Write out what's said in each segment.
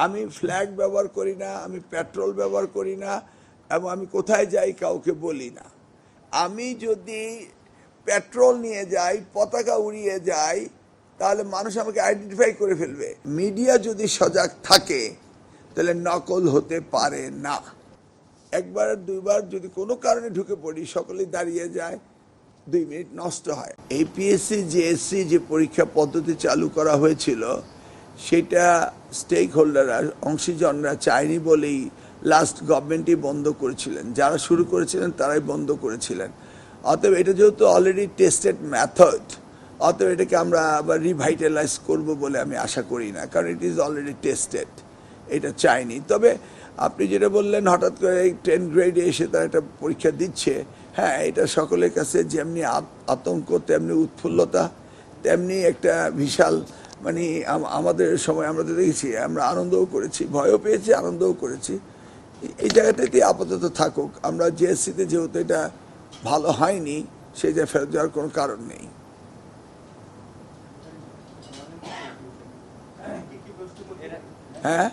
আমি ফ্ল্যাগ ব্যবহার করি না, আমি পেট্রোল ব্যবহার করি না, এবং আমি কোথায় যাই কাউকে বলি না। আমি যদি পেট্রোল নিয়ে যাই, পতাকা উড়িয়ে যাই, তাহলে মানুষ আমাকে আইডেন্টিফাই করে ফেলবে। মিডিয়া যদি সজাগ থাকে তাহলে নকল হতে পারে না। একবার দুইবার যদি কোনো কারণে ঢুকে পড়ি, সকলেই দাঁড়িয়ে যায়, 2 মিনিট নষ্ট হয়। এপিএসসি জেএসসি যে পরীক্ষা পদ্ধতি চালু করা হয়েছিল, সেটা স্টেক হোল্ডাররা, অংশীজনরা চায়নি বলেই লাস্ট গভর্নমেন্টই বন্ধ করেছিলেন। যারা শুরু করেছিলেন তারাই বন্ধ করেছিলেন। অতএব এটা যেহেতু অলরেডি টেস্টেড মেথড, অতএব এটাকে আমরা আবার রিভাইটালাইজ করব বলে আমি আশা করি না, কারণ ইট ইজ অলরেডি টেস্টেড, এটা চাইনি। তবে আপনি যেটা বললেন হঠাৎ করে 10 গ্রেডে এসে তারা একটা পরীক্ষা দিচ্ছে, হ্যাঁ, এটা সকলের কাছে যেমনি আতঙ্ক, তেমনি উৎফুল্লতা, তেমনি একটা বিশাল, মানে আমাদের সময় আমরা তো দেখেছি, আমরা আনন্দও করেছি, ভয়ও পেয়েছি, আনন্দও করেছি। এই জায়গাটাতে আপাতত থাকুক। আমরা জিএসসিতে যেহেতু এটা ভালো হয়নি, সেই জায়গায় ফেরত যাওয়ার কোনো কারণ নেই। হ্যাঁ,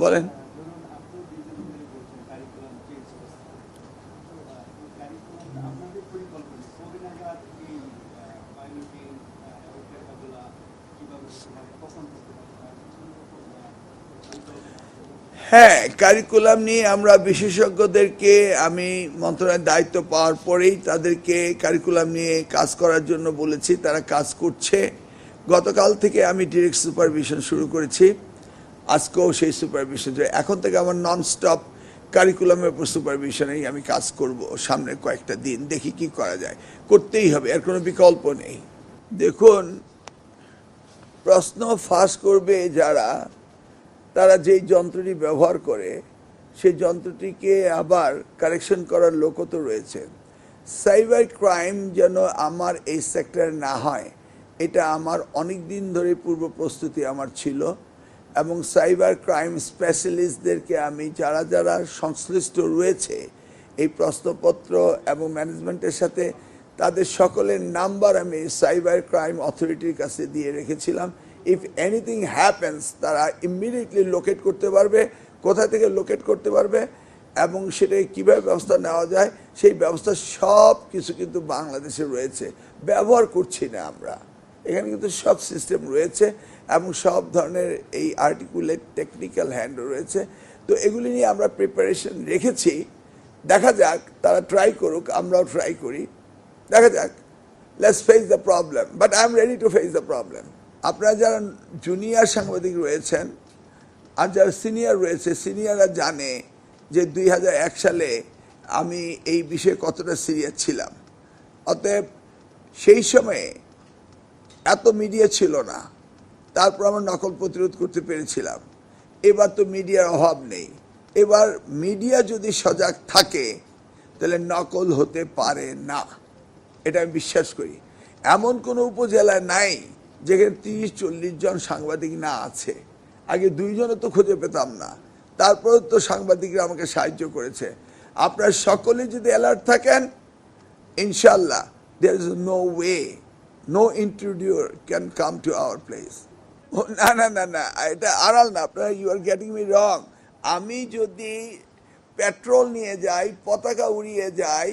বলেন। হ্যাঁ, কারিকুলাম নিয়ে আমরা বিশেষজ্ঞদেরকে, আমি মন্ত্রণালয়ের দায়িত্ব পাওয়ার পরেই তাদেরকে কারিকুলাম নিয়ে কাজ করার জন্য বলেছি, তারা কাজ করছে। গতকাল থেকে আমি ডিরেক্ট সুপারভিশন শুরু করেছি, আজকেও সেই সুপারভিশন। এখন থেকে আমার নন স্টপ কারিকুলামের উপর সুপারভিশনেই আমি কাজ করব সামনের কয়েকটা দিন। দেখি কি করা যায়, করতেই হবে, এর কোনো বিকল্প নেই। দেখুন, প্রশ্ন ফাঁস করবে যারা, তারা যেই যন্ত্রটি ব্যবহার করে সেই যন্ত্রটিকে আবার কারেকশন করার লোকও তো রয়েছে। সাইবার ক্রাইম যেন আমার এই সেক্টরে না হয়, এটা আমার অনেক দিন ধরে পূর্ব প্রস্তুতি আমার ছিল, এবং সাইবার ক্রাইম স্পেশালিস্টদেরকে আমি যারা যারা সংশ্লিষ্ট রয়েছে এই প্রশ্নপত্র এবং ম্যানেজমেন্টের সাথে, তাদের সকলের নাম্বার আমি সাইবার ক্রাইম অথরিটির কাছে দিয়ে রেখেছিলাম। ইফ এনিথিং হ্যাপেন্স, তারা ইমিডিয়েটলি লোকেট করতে পারবে, কোথা থেকে লোকেট করতে পারবে, এবং সেটাকে কীভাবে ব্যবস্থা নেওয়া যায়, সেই ব্যবস্থা সব কিছু কিন্তু বাংলাদেশে রয়েছে। ব্যবহার করছি না আমরা, এখানে কিন্তু সব সিস্টেম রয়েছে, এবং সব ধরনের এই আর্টিকুলেট টেকনিক্যাল হ্যান্ডও রয়েছে। তো এগুলি নিয়ে আমরা প্রিপারেশন রেখেছি। দেখা যাক, তারা ট্রাই করুক, আমরাও ট্রাই করি, দেখা যাক। Let's face the problem, but I am ready to face the problem. আপনারা যারা জুনিয়র সাংবাদিক রয়েছেন আর যারা সিনিয়র রয়েছে, সিনিয়ররা জানে যে 2001 সালে আমি এই বিষয়ে কতটা সিরিয়াস ছিলাম। অতএব সেই সময়ে এত মিডিয়া ছিল না, তারপর আমরা নকল প্রতিরোধ করতে পেরেছিলাম। এবার তো মিডিয়ার অভাব নেই। এবার মিডিয়া যদি সজাগ থাকে তাহলে নকল হতে পারে না, এটা আমি বিশ্বাস করি। এমন কোনো উপজেলায় নাই যেখানে 30-40 জন সাংবাদিক না আছে। আগে 2 জনও তো খুঁজে পেতাম না, তারপরে তো সাংবাদিকরা আমাকে সাহায্য করেছে। আপনারা সকলে যদি অ্যালার্ট থাকেন, ইনশাল্লাহ there is no way, no intruder can come to our place. না না না না, এটা আড়াল না, আপনারা you are getting me wrong. আমি যদি পেট্রোল নিয়ে যাই, পতাকা উড়িয়ে যাই,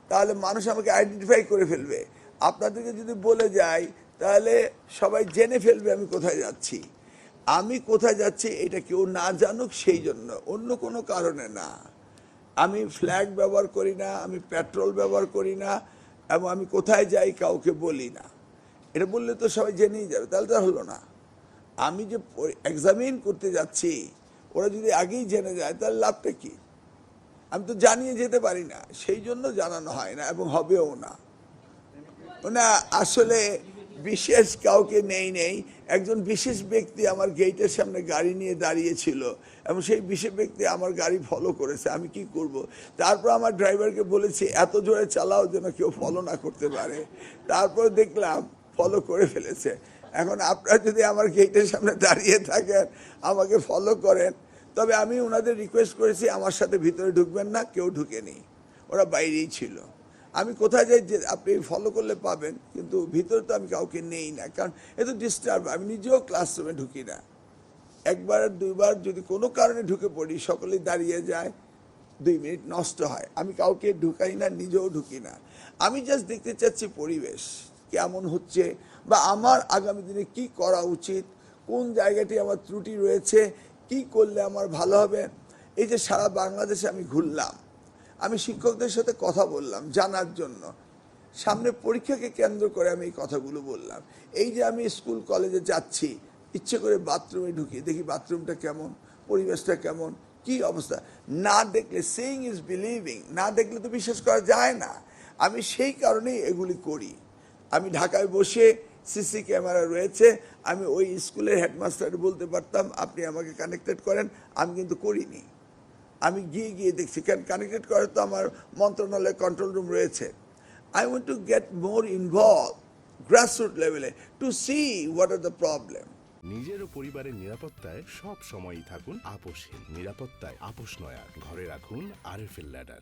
তাহলে মানুষ আমাকে আইডেন্টিফাই করে ফেলবে। আপনাদেরকে যদি বলে যাই, তাহলে সবাই জেনে ফেলবে আমি কোথায় যাচ্ছি। আমি কোথায় যাচ্ছি এটা কেউ না জানুক, সেই জন্য, অন্য কোনো কারণে না। আমি ফ্ল্যাগ ব্যবহার করি না, আমি পেট্রোল ব্যবহার করি না, এবং আমি কোথায় যাই কাউকে বলি না। এটা বললে তো সবাই জেনেই যাবে, তাহলে তো হলো না। আমি যে এক্সামিন করতে যাচ্ছি, ওরা যদি আগেই জেনে যায় তাহলে লাভটা কি? আমি তো জানিয়ে যেতে পারি না, সেই জন্য জানানো হয় না, এবং হবেও না। না, আসলে বিশেষ কাউকে নেই। একজন বিশেষ ব্যক্তি আমার গেটের সামনে গাড়ি নিয়ে দাঁড়িয়েছিল, এবং সেই বিশেষ ব্যক্তি আমার গাড়ি ফলো করেছে। আমি কি করব? তারপর আমার ড্রাইভারকে বলেছি এত জোরে চালাও যেন কেউ ফলো না করতে পারে। তারপর দেখলাম ফলো করে ফেলেছে। এখন আপনারা যদি আমার গেটের সামনে দাঁড়িয়ে থাকেন, আমাকে ফলো করেন, তবে আমি ওনাদের রিকোয়েস্ট করেছি আমার সাথে ভিতরে ঢুকবেন না, কেউ ঢুকেনি, ওরা বাইরেই ছিল। আমি কোথায় যাই যে আপনি ফলো করলে পাবেন, কিন্তু ভিতরে তো আমি কাউকে নেই না, কারণ এ তো ডিস্টার্ব। আমি নিজেও ক্লাসরুমে ঢুকি না। একবার দুইবার যদি কোনো কারণে ঢুকে পড়ি, সকলেই দাঁড়িয়ে যায়, 2 মিনিট নষ্ট হয়। আমি কাউকে ঢুকাই না, নিজেও ঢুকি না। আমি জাস্ট দেখতে চাচ্ছি পরিবেশ কেমন হচ্ছে, বা আমার আগামী দিনে কি করা উচিত, কোন জায়গাটি আমার ত্রুটি রয়েছে, কি করলে আমার ভালো হবে। এই যে সারা বাংলাদেশে আমি ঘুরলাম, আমি শিক্ষকদের সাথে কথা বললাম জানার জন্য, সামনে পরীক্ষাকে কেন্দ্র করে আমি এই কথাগুলো বললাম। এই যে আমি স্কুল কলেজে যাচ্ছি, ইচ্ছে করে বাথরুমে ঢুকি, দেখি বাথরুমটা কেমন, পরিবেশটা কেমন, কি অবস্থা। না দেখলে, সেইং ইজ বিলিভিং, না দেখলে তো বিশ্বাস করা যায় না। আমি সেই কারণেই এগুলি করি। আমি ঢাকায় বসে, সিসি ক্যামেরা রয়েছে, আমি ওই স্কুলের হেডমাস্টার বলতে পারতাম আপনি আমাকে কানেক্টেড করেন, আমি কিন্তু করিনি। আমি গিয়ে গিয়ে দেখছি, কারণ কানেক্টেড করার তো আমার মন্ত্রণালয়ের কন্ট্রোল রুম রয়েছে। I want to get more involved, grassroots level, to see what are the problem. নিজের ও পরিবারের নিরাপত্তায় সব সময়ই থাকুন আপোষহীন। নিরাপত্তায় আপোষ নয় আর। ঘরে রাখুন আরএফএল ল্যাডার।